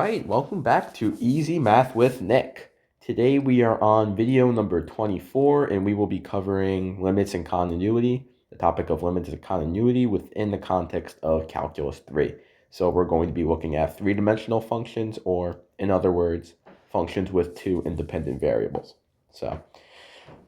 right, welcome back to Easy Math with Nick. Today we are on video number 24 and we will be covering limits and continuity, the topic of limits and continuity within the context of Calculus 3. So we're going to be looking at three-dimensional functions, or in other words, functions with two independent variables.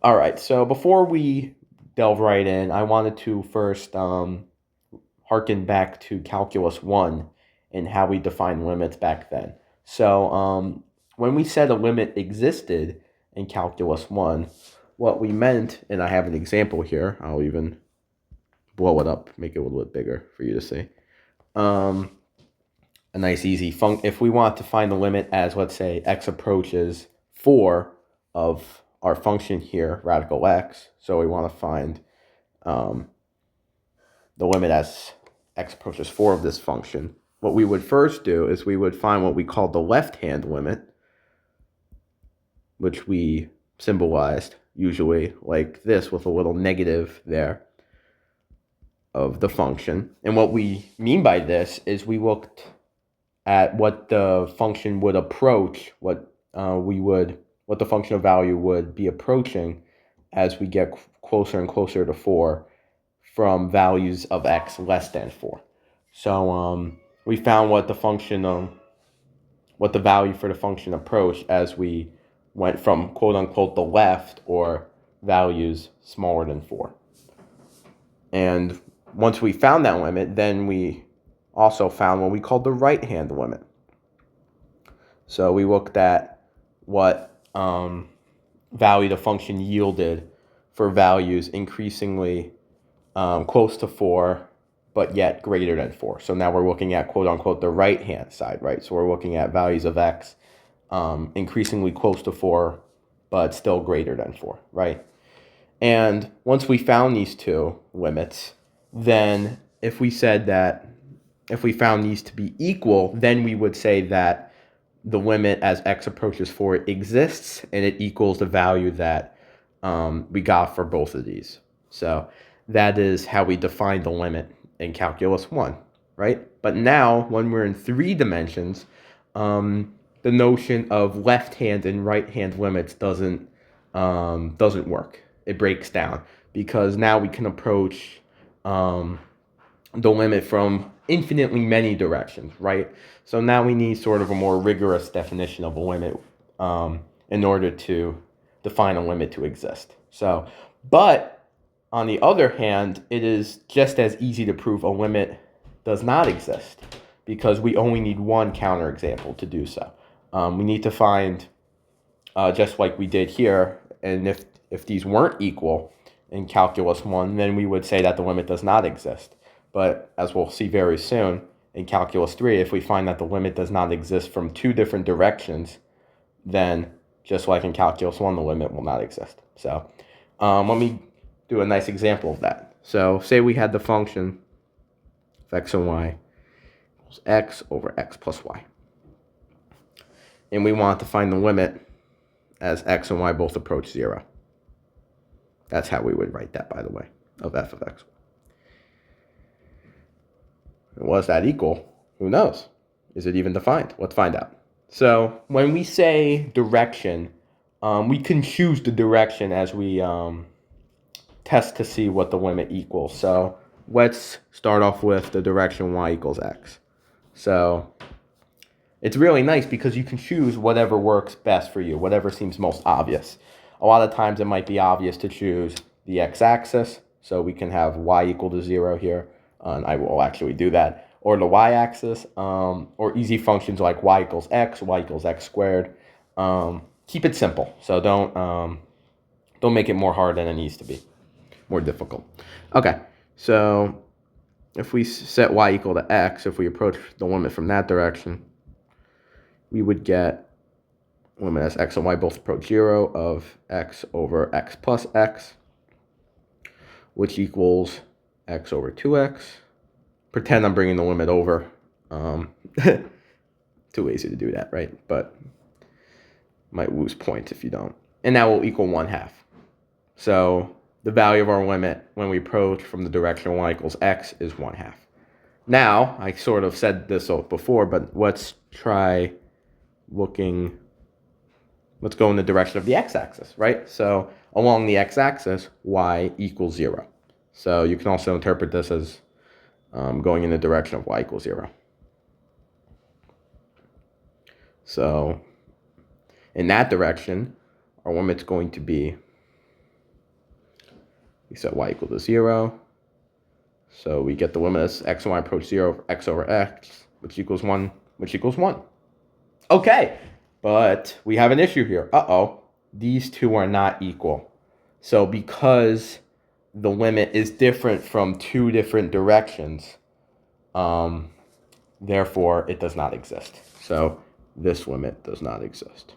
All right, so before we delve right in, I wanted to first harken back to Calculus 1 and how we defined limits back then. So when we said a limit existed in Calculus 1, what we meant, and I have an example here, I'll even blow it up, make it a little bit bigger for you to see. A nice easy function. If we want to find the limit as, let's say, x approaches 4 of our function here, radical x, so we want to find the limit as x approaches 4 of this function, what we would first do is we would find what we call the left-hand limit, which we symbolized usually like this with a little negative there of the function. And what we mean by this is we looked at what the function would approach, what the function of value would be approaching as we get closer and closer to 4 from values of x less than 4. So we found what the value for the function approached as we went from quote unquote the left, or values smaller than 4. And once we found that limit, then we also found what we called the right-hand limit. So we looked at what value the function yielded for values increasingly close to 4, but yet greater than 4. So now we're looking at quote unquote the right-hand side, right? So we're looking at values of x increasingly close to 4, but still greater than 4, right? And once we found these two limits, then if we found these to be equal, then we would say that the limit as x approaches 4 exists, and it equals the value that we got for both of these. So that is how we define the limit in Calculus 1, right? But now, when we're in 3 dimensions, the notion of left-hand and right-hand limits doesn't work. It breaks down, because now we can approach the limit from infinitely many directions, right? So now we need sort of a more rigorous definition of a limit in order to define a limit to exist. But on the other hand, it is just as easy to prove a limit does not exist, because we only need one counterexample to do so. We need to find, just like we did here, and if these weren't equal in Calculus 1, then we would say that the limit does not exist. But as we'll see very soon, in Calculus 3, if we find that the limit does not exist from 2 different directions, then just like in Calculus 1, the limit will not exist. So let me do a nice example of that. So say we had the function of x and y equals x over x plus y. And we want to find the limit as x and y both approach 0. That's how we would write that, by the way, of f of x. Was that equal? Who knows? Is it even defined? Let's find out. So when we say direction, we can choose the direction as we test to see what the limit equals. So let's start off with the direction y equals x. So it's really nice because you can choose whatever works best for you, whatever seems most obvious. A lot of times it might be obvious to choose the x-axis, so we can have y equal to 0 here, and I will actually do that, or the y-axis, or easy functions like y equals x squared. Keep it simple, so don't make it more hard than it needs to be, more difficult. Okay, so if we set y equal to x, if we approach the limit from that direction, we would get limit as x and y both approach 0 of x over x plus x, which equals x over 2x. Pretend I'm bringing the limit over. Too lazy to do that, right? But might lose points if you don't. And that will equal 1/2. So the value of our limit when we approach from the direction y equals x is 1/2. Now, I sort of said this before, but let's try looking, let's go in the direction of the x-axis, right? So along the x-axis, y equals 0. So you can also interpret this as going in the direction of y equals 0. So in that direction, our limit's going to be, we set y equal to 0. So we get the limit as x and y approach 0 for x over x, which equals 1, which equals 1. Okay, but we have an issue here. Uh-oh, these two are not equal. So because the limit is different from two different directions, therefore it does not exist. So this limit does not exist.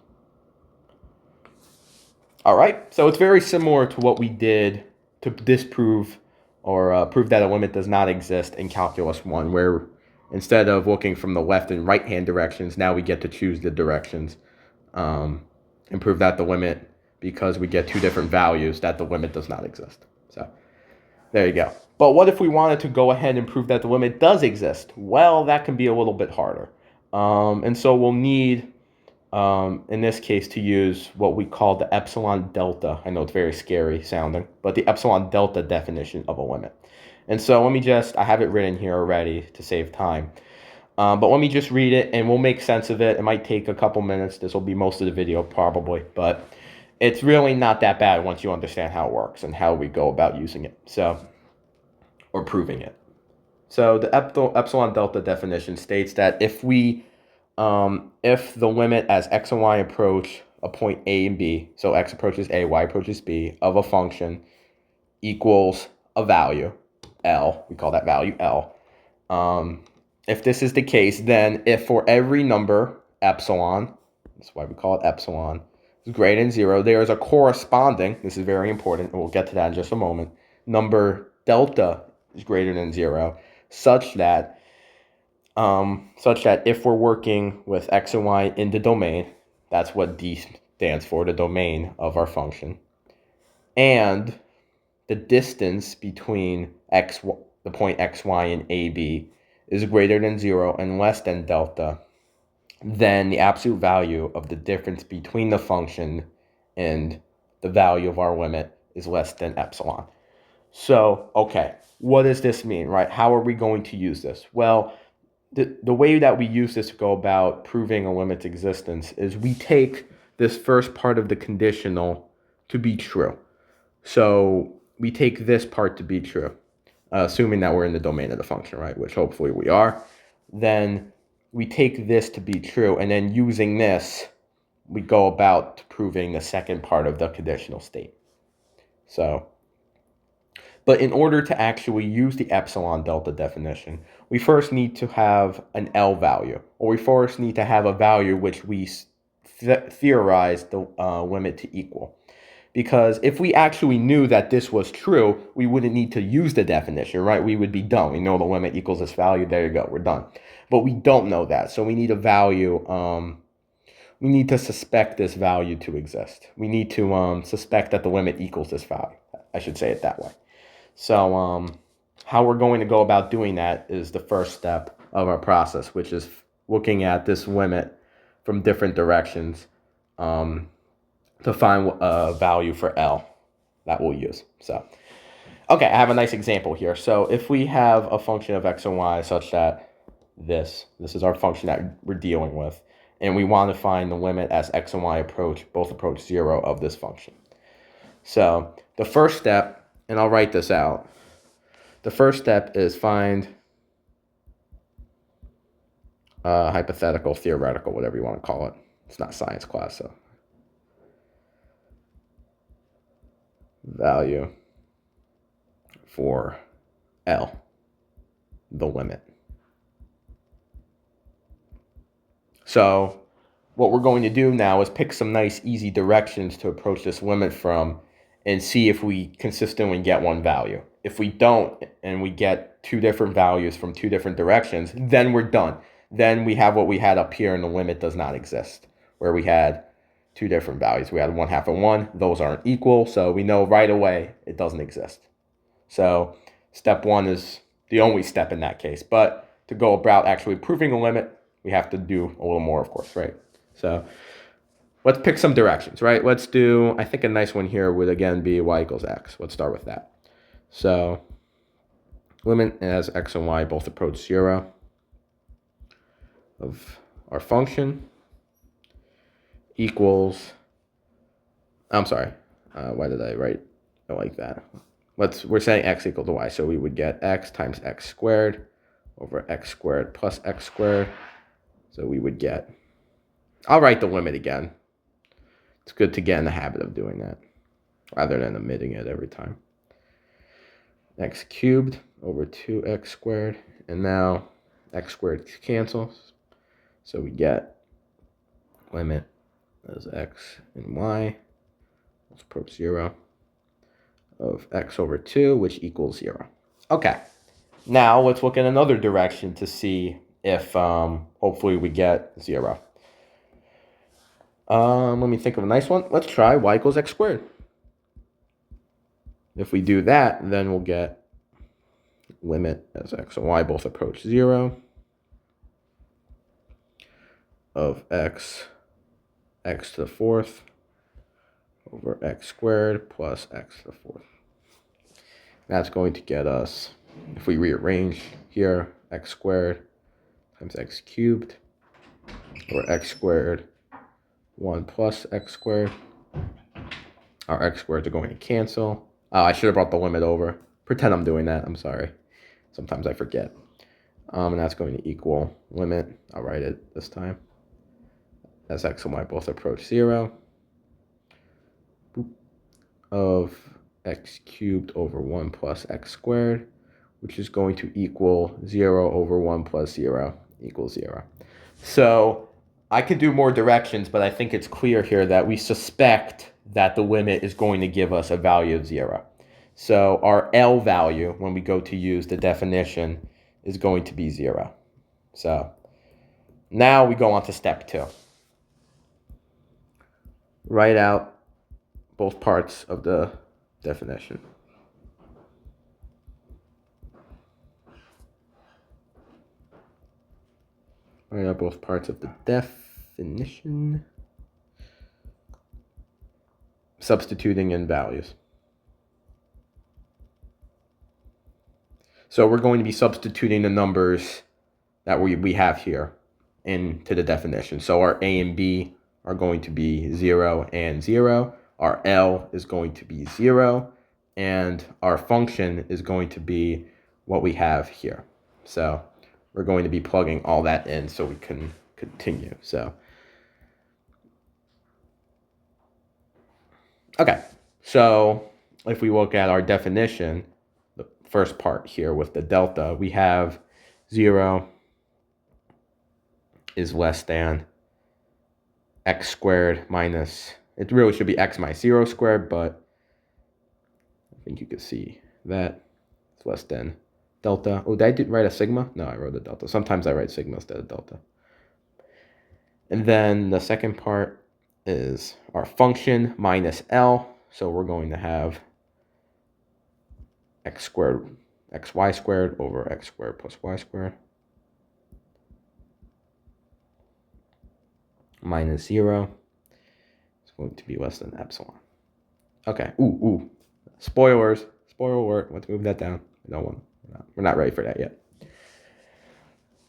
All right, so it's very similar to what we did to disprove or prove that a limit does not exist in Calculus 1, where instead of looking from the left and right-hand directions, now we get to choose the directions and prove that the limit, because we get two different values, that the limit does not exist. So there you go. But what if we wanted to go ahead and prove that the limit does exist? Well, that can be a little bit harder. And so we'll need, in this case, to use what we call the epsilon delta. I know it's very scary sounding, but the epsilon delta definition of a limit. And so let me just, I have it written here already to save time. But let me just read it and we'll make sense of it. It might take a couple minutes. This will be most of the video probably, but it's really not that bad once you understand how it works and how we go about using it. So, or proving it. So the epsilon delta definition states that if we, if the limit as x and y approach a point A and B, so x approaches A, y approaches B, of a function equals a value, L, we call that value L. If this is the case, then if for every number, epsilon, that's why we call it epsilon, is greater than 0, there is a corresponding, this is very important, and we'll get to that in just a moment, number delta is greater than 0, such that if we're working with x and y in the domain, that's what D stands for, the domain of our function, and the distance between the point x, y, and AB is greater than 0 and less than delta, then the absolute value of the difference between the function and the value of our limit is less than epsilon. So, okay, what does this mean, right? How are we going to use this? Well, the way that we use this to go about proving a limit's existence is we take this first part of the conditional to be true. So we take this part to be true, assuming that we're in the domain of the function, right? Which hopefully we are. Then we take this to be true, and then using this, we go about proving the second part of the conditional state. So, but in order to actually use the epsilon delta definition, we first need to have an L value, or we first need to have a value which we theorize the limit to equal. Because if we actually knew that this was true, we wouldn't need to use the definition, right? We would be done. We know the limit equals this value. There you go. We're done. But we don't know that. So we need a value. We need to suspect this value to exist. We need to suspect that the limit equals this value. I should say it that way. So how we're going to go about doing that is the first step of our process, which is looking at this limit from different directions to find a value for L that we'll use. So, okay, I have a nice example here. So if we have a function of x and y such that this is our function that we're dealing with, and we want to find the limit as x and y both approach 0 of this function. So the first step, and I'll write this out, the first step is find hypothetical, theoretical, whatever you want to call it. It's not science class, so. Value for L, the limit. So what we're going to do now is pick some nice easy directions to approach this limit from and see if we consistently get one value. If we don't and we get two different values from two different directions, then we're done. Then we have what we had up here and the limit does not exist, where we had two different values. We had 1/2 and 1. Those aren't equal, so we know right away it doesn't exist. So step 1 is the only step in that case. But to go about actually proving a limit, we have to do a little more, of course, right? So let's pick some directions, right? Let's do, I think a nice one here would again be y equals x. Let's start with that. So limit as x and y both approach 0 of our function equals, I'm sorry, why did I write it like that? We're saying x equal to y, so we would get x times x squared over x squared plus x squared. So we would get, I'll write the limit again. It's good to get in the habit of doing that rather than omitting it every time. X cubed over 2x squared, and now x squared cancels. So we get limit as x and y, let's approach 0, of x over 2, which equals 0. Okay, now let's look in another direction to see if hopefully we get 0. Let me think of a nice one. Let's try y equals x squared. If we do that, then we'll get limit as x and y both approach 0 of x to the 4th over x squared plus x to the 4th. That's going to get us, if we rearrange here, x squared times x cubed over x squared 1 plus x squared. Our x squareds are going to cancel. Oh, I should have brought the limit over. Pretend I'm doing that. I'm sorry. Sometimes I forget. And that's going to equal limit, I'll write it this time, as x and y both approach 0 of x cubed over 1 plus x squared, which is going to equal 0 over 1 plus 0 equals 0. So I could do more directions, but I think it's clear here that we suspect that the limit is going to give us a value of 0. So our L value, when we go to use the definition, is going to be 0. So now we go on to step 2. Write out both parts of the definition. Write out both parts of the definition. Substituting in values. So we're going to be substituting the numbers that we have here into the definition. So our A and B are going to be 0 and 0. Our L is going to be 0. And our function is going to be what we have here. So we're going to be plugging all that in so we can continue. So, okay. So if we look at our definition, the first part here with the delta, we have 0 is less than x squared minus, it really should be x minus 0 squared, but I think you can see that it's less than delta. Oh, did I write a sigma? No, I wrote a delta. Sometimes I write sigma instead of delta. And then the second part is our function minus L. So we're going to have x squared, xy squared over x squared plus y squared minus 0. It's going to be less than epsilon. Okay. Ooh. Spoilers. Spoiler alert. Let's move that down. We're not ready for that yet.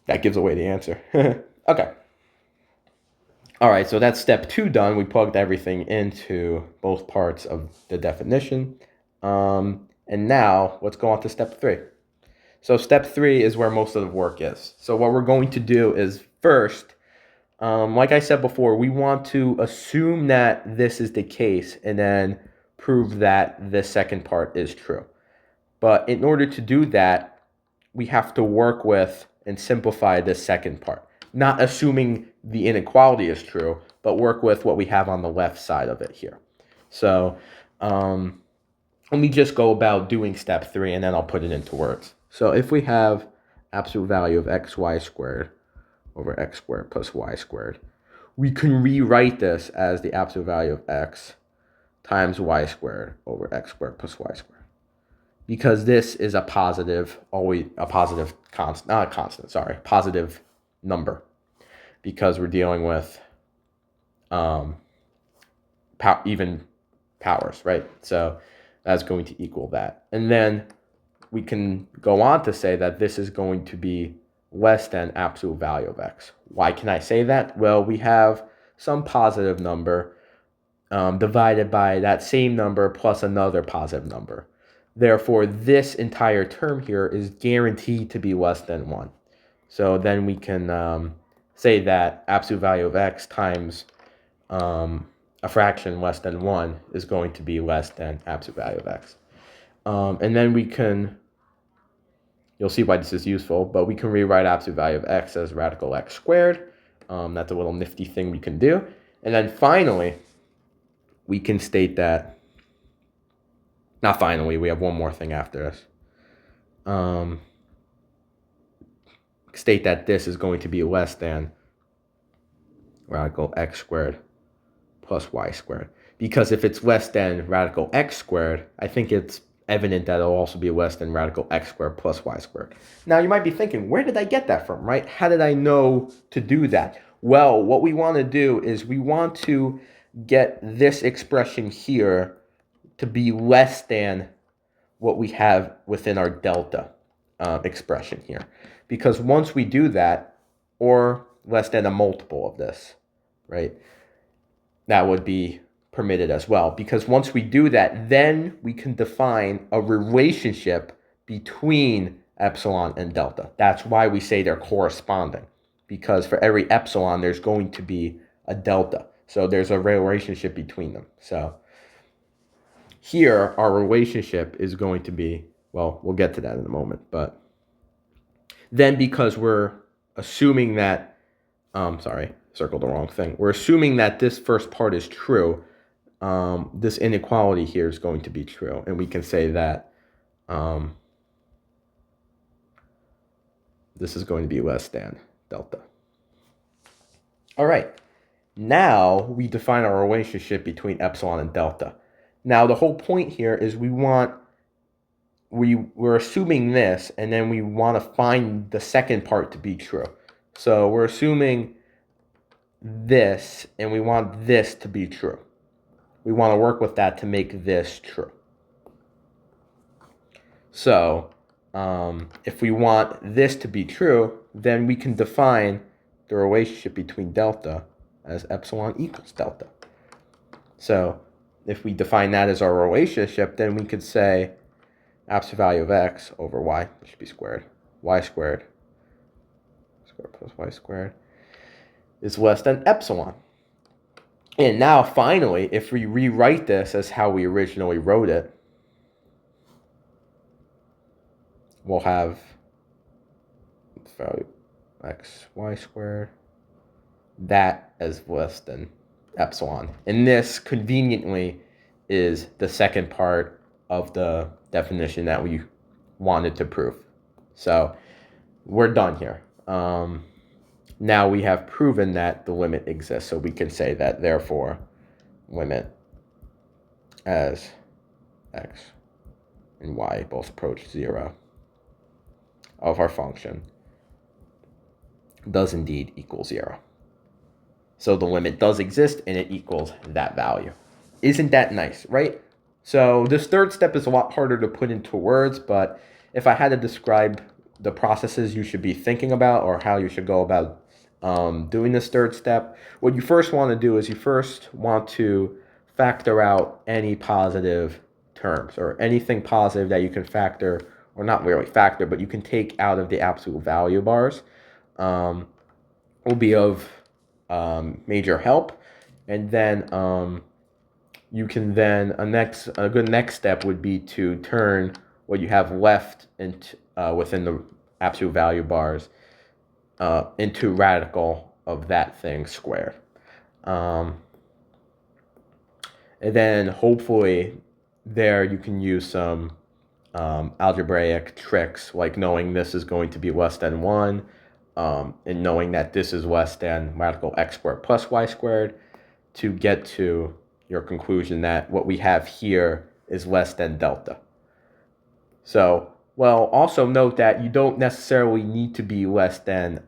That gives away the answer. Okay. All right, so that's step 2 done. We plugged everything into both parts of the definition. And now let's go on to step 3. So step 3 is where most of the work is. So what we're going to do is first, like I said before, we want to assume that this is the case and then prove that the second part is true. But in order to do that, we have to work with and simplify the second part. Not assuming the inequality is true, but work with what we have on the left side of it here. So let me just go about doing step 3, and then I'll put it into words. So if we have absolute value of xy squared over x squared plus y squared, we can rewrite this as the absolute value of x times y squared over x squared plus y squared. Because this is a positive, always a positive positive number. Because we're dealing with um, even powers, right? So that's going to equal that. And then we can go on to say that this is going to be less than absolute value of x. Why can I say that? Well, we have some positive number divided by that same number plus another positive number. Therefore, this entire term here is guaranteed to be less than 1. So then we can say that absolute value of x times a fraction less than 1 is going to be less than absolute value of x. And then we can, you'll see why this is useful, but we can rewrite absolute value of x as radical x squared. That's a little nifty thing we can do. And then finally, we can state that, not finally, we have one more thing after this. State that this is going to be less than radical x squared plus y squared. Because if it's less than radical x squared, I think it's evident that it'll also be less than radical x squared plus y squared. Now you might be thinking, where did I get that from, right? How did I know to do that? Well, what we want to do is we want to get this expression here to be less than what we have within our delta expression here. Because once we do that, or less than a multiple of this, right, that would be permitted as well. Because once we do that, then we can define a relationship between epsilon and delta. That's why we say they're corresponding. Because for every epsilon, there's going to be a delta. So there's a relationship between them. So here, our relationship is going to be, well, we'll get to that in a moment. But then because we're assuming that, circled the wrong thing. We're assuming that this first part is true. This inequality here is going to be true. And we can say that this is going to be less than delta. All right. Now we define our relationship between epsilon and delta. Now the whole point here is we're assuming this, and then we want to find the second part to be true. So we're assuming this, and we want this to be true. We want to work with that to make this true. So if we want this to be true, then we can define the relationship between delta as epsilon equals delta. So if we define that as our relationship, then we could say absolute value of x over y, which should be squared, y squared plus y squared, is less than epsilon. And now, finally, if we rewrite this as how we originally wrote it, we'll have value x y squared, that as less than epsilon. And this, conveniently, is the second part of the definition that we wanted to prove. So we're done here. Now we have proven that the limit exists, so we can say that, therefore, limit as x and y both approach 0 of our function does indeed equal 0. So the limit does exist, and it equals that value. Isn't that nice, right? So this third step is a lot harder to put into words, but if I had to describe the processes you should be thinking about, or how you should go about doing this third step, what you first want to do is you first want to factor out any positive terms, or anything positive that you can factor, or not really factor, but you can take out of the absolute value bars, will be of major help. And then you can then, a good next step would be to turn what you have left into, within the absolute value bars into radical of that thing squared. And then hopefully there you can use some algebraic tricks, like knowing this is going to be less than 1, and knowing that this is less than radical x squared plus y squared, to get to your conclusion that what we have here is less than delta. So, well, also note that you don't necessarily need to be less than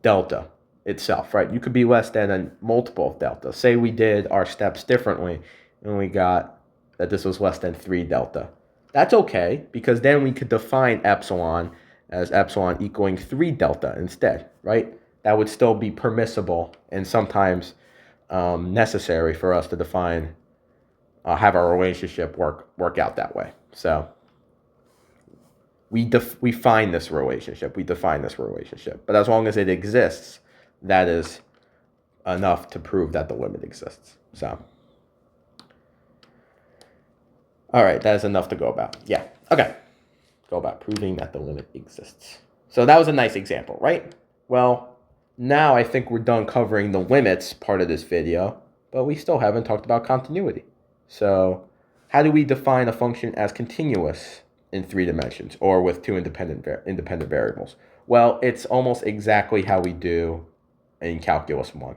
delta itself, right? You could be less than a multiple of delta. Say we did our steps differently and we got that this was less than 3 delta. That's okay, because then we could define epsilon as epsilon equaling 3 delta instead, right? That would still be permissible and sometimes necessary for us to define, have our relationship work out that way. So we find this relationship, we define this relationship. But as long as it exists, that is enough to prove that the limit exists. So, all right, that is enough to go about. Yeah, okay. Go about proving that the limit exists. So that was a nice example, right? Well, now I think we're done covering the limits part of this video, but we still haven't talked about continuity. So how do we define a function as continuous in 3 dimensions or with 2 independent variables? Well, it's almost exactly how we do in Calculus 1.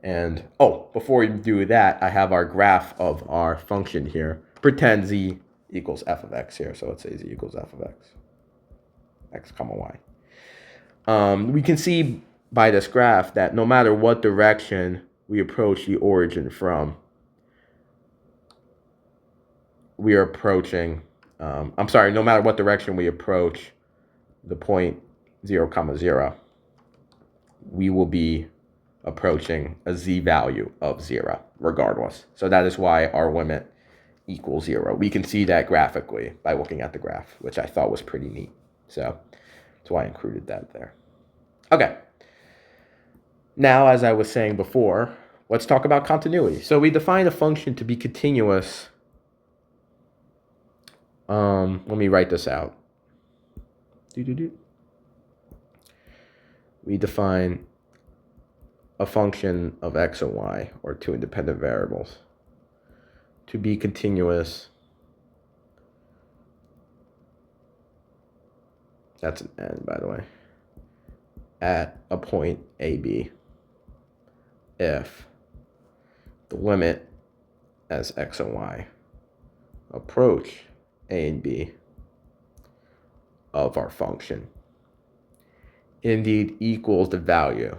And, before we do that, I have our graph of our function here. Pretend z equals f of x here. So let's say z equals f of x comma y. We can see by this graph that no matter what direction we approach the origin from, we are approaching, no matter what direction we approach the point 0, 0, we will be approaching a z value of 0 regardless. So that is why our limit equals 0. We can see that graphically by looking at the graph, which I thought was pretty neat. So that's why I included that there. Okay. Now, as I was saying before, let's talk about continuity. So we define a function to be continuous. Let me write this out. We define a function of x and y, or 2 independent variables, to be continuous. That's an n, by the way. At a point a, b, if the limit as x and y approach a and b of our function indeed equals the value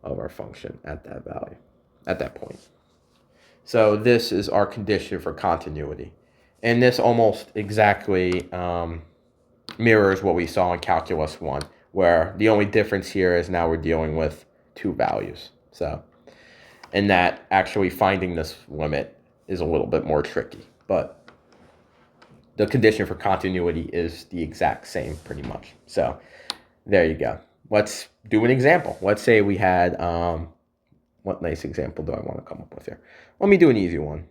of our function at that point. So this is our condition for continuity. And this almost exactly mirrors what we saw in Calculus 1, where the only difference here is now we're dealing with 2 values. So, and that actually finding this limit is a little bit more tricky, but the condition for continuity is the exact same pretty much. So there you go. Let's do an example. Let's say we had, what nice example do I want to come up with here? Let me do an easy one.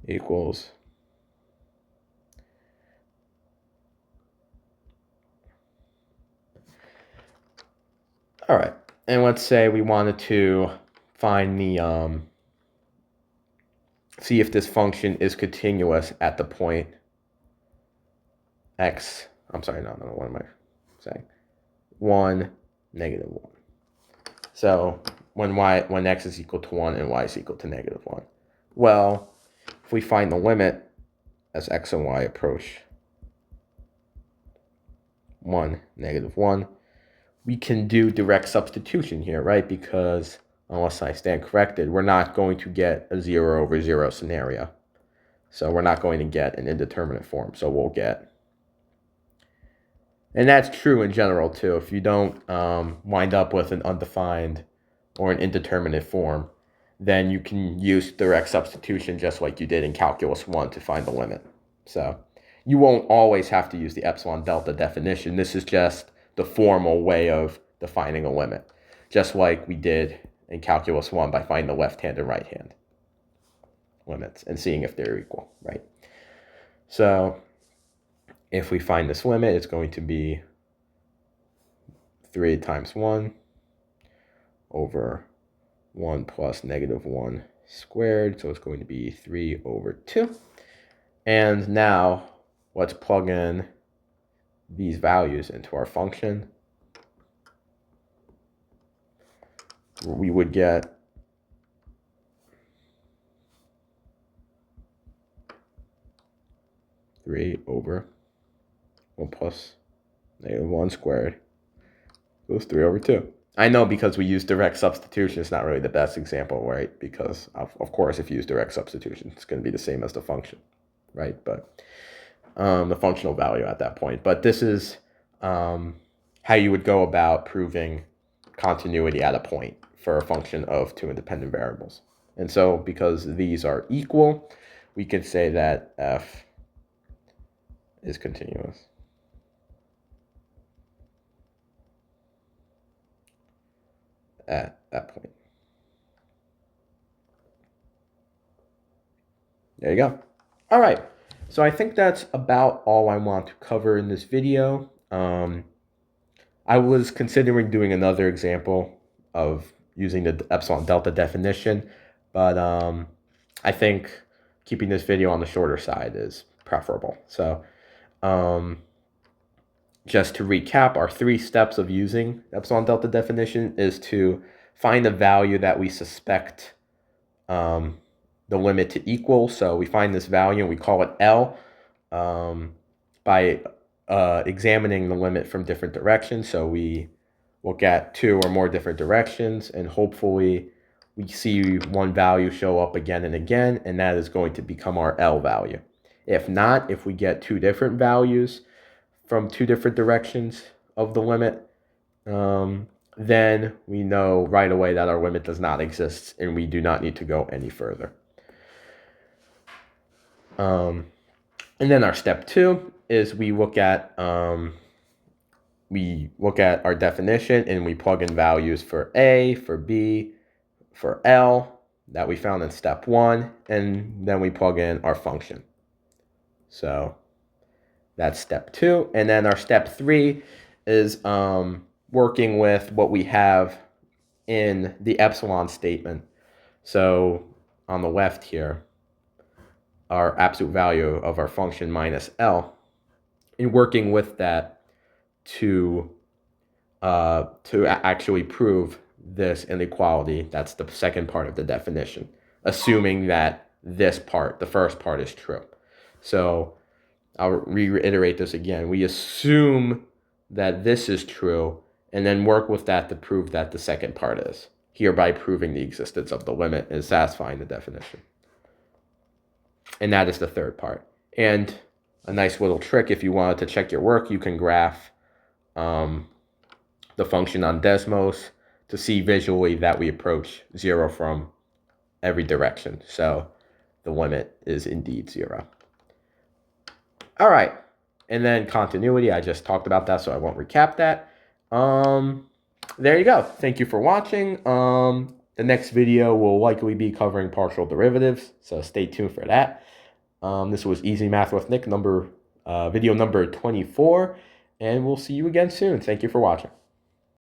Equals all right, and let's say we wanted to find the see if this function is continuous at the point x. I'm sorry, no, what am I saying? 1, negative 1. So when x is equal to 1 and y is equal to negative 1. Well, if we find the limit as x and y approach 1, negative 1, we can do direct substitution here, right? Because unless I stand corrected, we're not going to get a 0 over 0 scenario. So we're not going to get an indeterminate form. So we'll get, and that's true in general too. If you don't wind up with an undefined or an indeterminate form, then you can use direct substitution just like you did in Calculus 1 to find the limit. So you won't always have to use the epsilon delta definition. This is just the formal way of defining a limit, just like we did in Calculus 1 by finding the left hand and right hand limits and seeing if they're equal, right? So if we find this limit, it's going to be 3 times 1 over 1 plus negative 1 squared. So it's going to be 3 over 2. And now let's plug in these values into our function. We would get three over 1 plus negative 1 squared Equals 3 over 2. I know because we use direct substitution, it's not really the best example, right? Because, of course, if you use direct substitution, it's going to be the same as the function, right? But the functional value at that point. But this is how you would go about proving continuity at a point for a function of two independent variables. And so because these are equal, we could say that f is continuous. At that point. There you go. All right. So I think that's about all I want to cover in this video. I was considering doing another example of using the epsilon delta definition, but I think keeping this video on the shorter side is preferable. So just to recap, our 3 steps of using epsilon delta definition is to find a value that we suspect the limit to equal. So we find this value and we call it L by examining the limit from different directions. So we look at 2 or more different directions, and hopefully we see one value show up again and again, and that is going to become our L value. If not, if we get 2 different values from 2 different directions of the limit, then we know right away that our limit does not exist and we do not need to go any further. And then our step 2 is we look at our definition and we plug in values for A, for B, for L that we found in step 1, and then we plug in our function. So that's step 2. And then our step 3 is working with what we have in the epsilon statement. So on the left here, our absolute value of our function minus L, and working with that to actually prove this inequality. That's the second part of the definition, assuming that this part, the first part, is true. So I'll reiterate this again. We assume that this is true and then work with that to prove that the second part is, hereby proving the existence of the limit and satisfying the definition. And that is the third part. And a nice little trick, if you wanted to check your work, you can graph the function on Desmos to see visually that we approach 0 from every direction. So the limit is indeed 0. All right. And then continuity, I just talked about that, so I won't recap that. There you go. Thank you for watching. The next video will likely be covering partial derivatives, so stay tuned for that. This was Easy Math with Nick, video number 24, and we'll see you again soon. Thank you for watching.